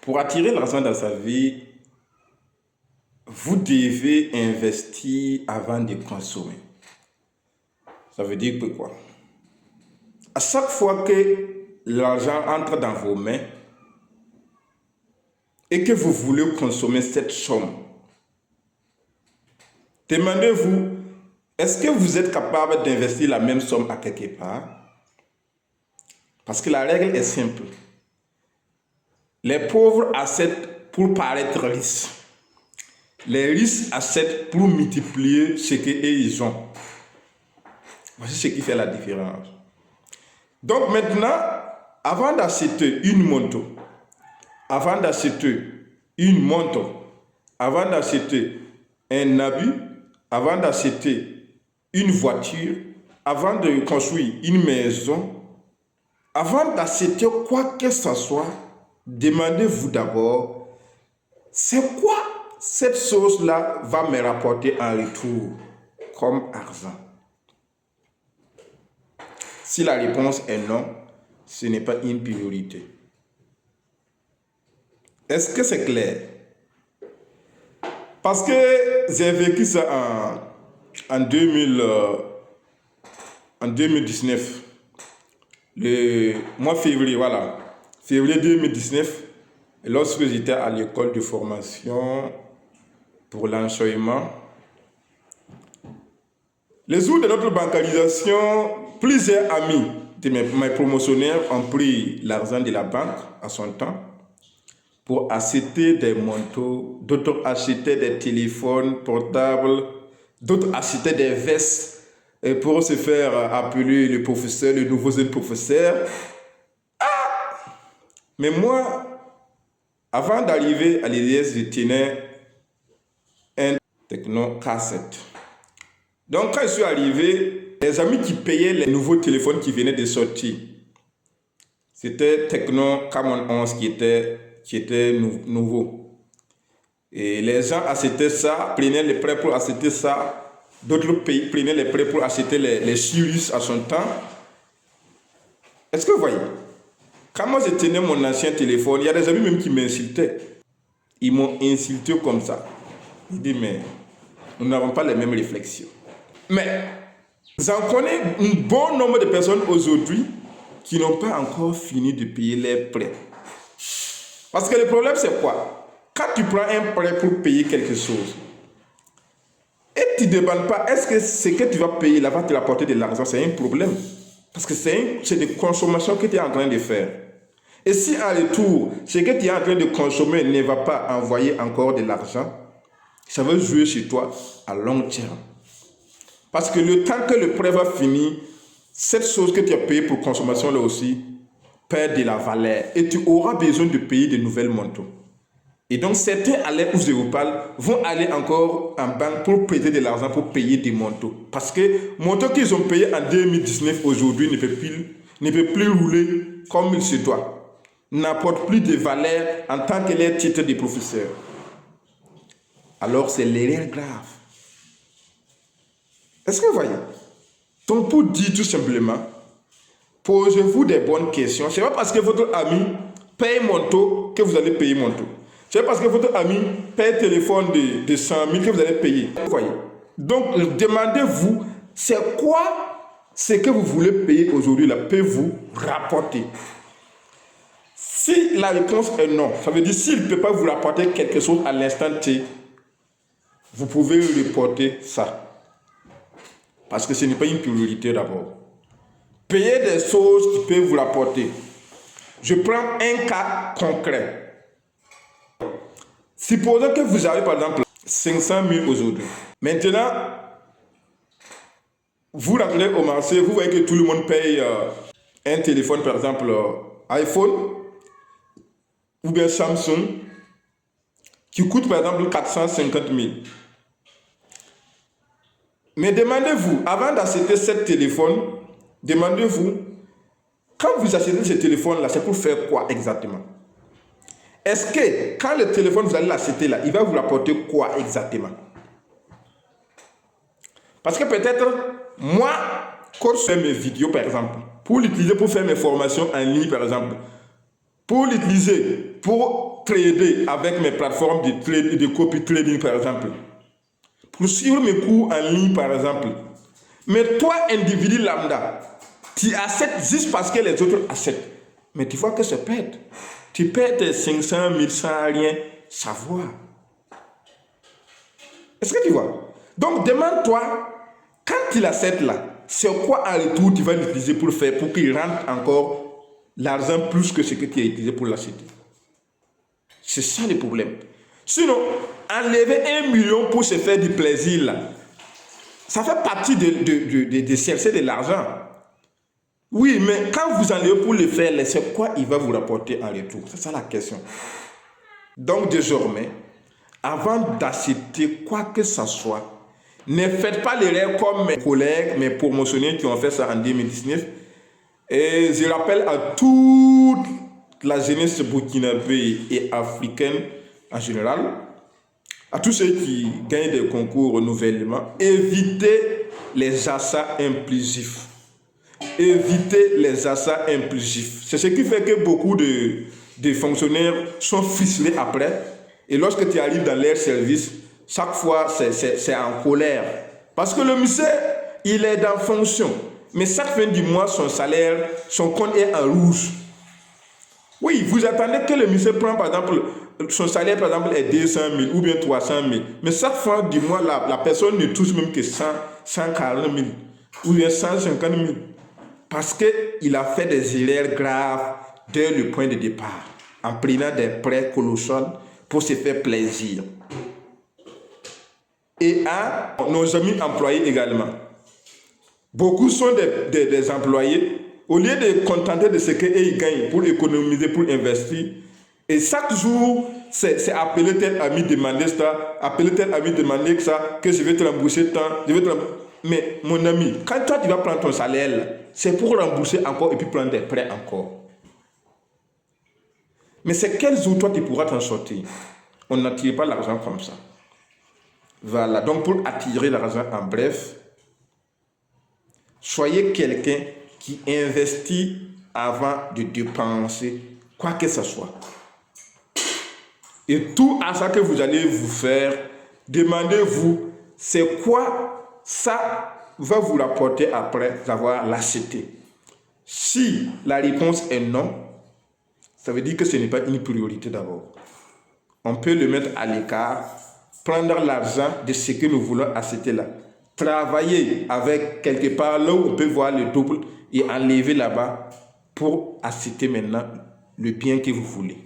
Pour attirer l'argent dans sa vie, vous devez investir avant de consommer. Ça veut dire que quoi? À chaque fois que l'argent entre dans vos mains et que vous voulez consommer cette somme, demandez-vous, est-ce que vous êtes capable d'investir la même somme à quelque part? Parce que la règle est simple. Les pauvres achètent pour paraître riches. Les riches achètent pour multiplier ce qu'ils ont. Voici ce qui fait la différence. Donc maintenant, avant d'acheter une moto, avant d'acheter une montre, avant d'acheter un habit, avant d'acheter une voiture, avant de construire une maison, avant d'acheter quoi que ce soit, demandez-vous d'abord, c'est quoi cette chose-là va me rapporter en retour comme argent? Si la réponse est non, ce n'est pas une priorité. Est-ce que c'est clair? Parce que j'ai vécu ça en 2019. Le mois février, voilà. Février 2019, lorsque j'étais à l'école de formation pour l'enseignement. Les jours de notre bancarisation, plusieurs amis de mes promotionnaires ont pris l'argent de la banque à son temps pour acheter des manteaux, d'autres achetaient des téléphones portables, d'autres achetaient des vestes pour se faire appeler le professeur, le nouveau jeune professeur. Mais moi, avant d'arriver à l'IDS, je tenais un Tecno K7. Donc quand je suis arrivé, les amis qui payaient les nouveaux téléphones qui venaient de sortir, c'était Tecno Camon 11 qui était nouveau. Et les gens achetaient ça, prenaient les prêts pour acheter ça. D'autres pays prenaient les prêts pour acheter les Sirius à son temps. Est-ce que vous voyez? Quand moi je tenais mon ancien téléphone, il y a des amis même qui m'insultaient. Ils m'ont insulté comme ça. Je dis, mais nous n'avons pas les mêmes réflexions. Mais j'en connais un bon nombre de personnes aujourd'hui qui n'ont pas encore fini de payer leurs prêts. Parce que le problème, c'est quoi? Quand tu prends un prêt pour payer quelque chose, et tu ne demandes pas, est-ce que ce que tu vas payer là va te rapporter de l'argent, c'est un problème. Parce que c'est des consommations que tu es en train de faire. Et si en retour, ce que tu es en train de consommer ne va pas envoyer encore de l'argent, ça va jouer sur toi à long terme. Parce que le temps que le prêt va finir, cette chose que tu as payée pour consommation là aussi perd de la valeur. Et tu auras besoin de payer de nouvelles montants. Et donc certains, à l'heure où je vous parle, vont aller encore en banque pour prêter de l'argent pour payer des montants. Parce que montants qu'ils ont payés en 2019 aujourd'hui ne peut plus rouler comme il se doit. N'apporte plus de valeur en tant que les titres de professeur. Alors c'est l'erreur grave. Est-ce que vous voyez? Donc pour dire tout simplement, posez-vous des bonnes questions. Ce n'est pas parce que votre ami paye mon taux que vous allez payer mon taux. Ce n'est pas parce que votre ami paye un téléphone de 100 000 que vous allez payer. Vous voyez? Donc demandez-vous, c'est quoi ce que vous voulez payer aujourd'hui là, peut vous rapporter? Si la réponse est non, ça veut dire s'il ne peut pas vous rapporter quelque chose à l'instant T, vous pouvez reporter ça. Parce que ce n'est pas une priorité d'abord. Payer des choses qui peuvent vous rapporter. Je prends un cas concret. Supposons que vous avez par exemple 500 000 aujourd'hui. Maintenant, vous rentrez au marché, vous voyez que tout le monde paye un téléphone, par exemple iPhone ou bien Samsung, qui coûte par exemple 450 000. Mais demandez-vous, avant d'acheter ce téléphone, demandez-vous, quand vous achetez ce téléphone-là, c'est pour faire quoi exactement? Est-ce que quand le téléphone vous allez l'acheter là, il va vous rapporter quoi exactement? Parce que peut-être, moi, quand je fais mes vidéos par exemple, pour l'utiliser pour faire mes formations en ligne par exemple, pour l'utiliser pour trader avec mes plateformes de copy trading, par exemple, pour suivre mes cours en ligne, par exemple. Mais toi, individu lambda, tu achètes juste parce que les autres achètent. Mais tu vois que ça pète. Tu perds tes 500, 1100, rien savoir. Est-ce que tu vois? Donc, demande-toi, quand il achète là, c'est quoi en retour tu vas l'utiliser pour faire, pour qu'il rentre encore l'argent plus que ce que tu as utilisé pour l'acheter. C'est ça le problème. Sinon, enlever 1 million pour se faire du plaisir là, ça fait partie de chercher de l'argent. Oui, mais quand vous enlevez pour le faire, c'est quoi il va vous rapporter en retour? C'est ça la question. Donc désormais, avant d'acheter quoi que ce soit, ne faites pas l'erreur comme mes collègues, mes promotionnaires qui ont fait ça en 2019. Et je rappelle à toute la jeunesse burkinabé et africaine en général, à tous ceux qui gagnent des concours renouvellement, évitez les achats impulsifs. Évitez les achats impulsifs. C'est ce qui fait que beaucoup de fonctionnaires sont ficelés après. Et lorsque tu arrives dans leur service, chaque fois, c'est en colère. Parce que le monsieur, il est dans fonction. Mais chaque fin du mois, son salaire, son compte est en rouge. Oui, vous attendez que le monsieur prenne, par exemple, son salaire, par exemple, est 200 000 ou bien 300 000. Mais chaque fin du mois, la personne ne touche même que 140 000 ou bien 150 000. Parce qu'il a fait des erreurs graves dès le point de départ, en prenant des prêts colossaux pour se faire plaisir. Et à nos amis employés également. Beaucoup sont des employés, au lieu de contenter de ce qu'ils gagnent pour économiser, pour investir, et chaque jour, c'est appeler tel ami, demander ça, appeler tel ami, demander ça, que je vais te rembourser tant, je vais te rembourser. Mais mon ami, quand toi tu vas prendre ton salaire, c'est pour rembourser encore et puis prendre des prêts encore. Mais c'est quel jour toi tu pourras t'en sortir? On n'attire pas l'argent comme ça. Voilà, donc pour attirer l'argent en bref, soyez quelqu'un qui investit avant de dépenser quoi que ce soit. Et tout à ça que vous allez vous faire, demandez-vous, c'est quoi ça va vous rapporter après avoir l'acheté. Si la réponse est non, ça veut dire que ce n'est pas une priorité d'abord. On peut le mettre à l'écart, prendre l'argent de ce que nous voulons acheter là. Travailler avec quelque part là où on peut voir le double et enlever là-bas pour acheter maintenant le bien que vous voulez.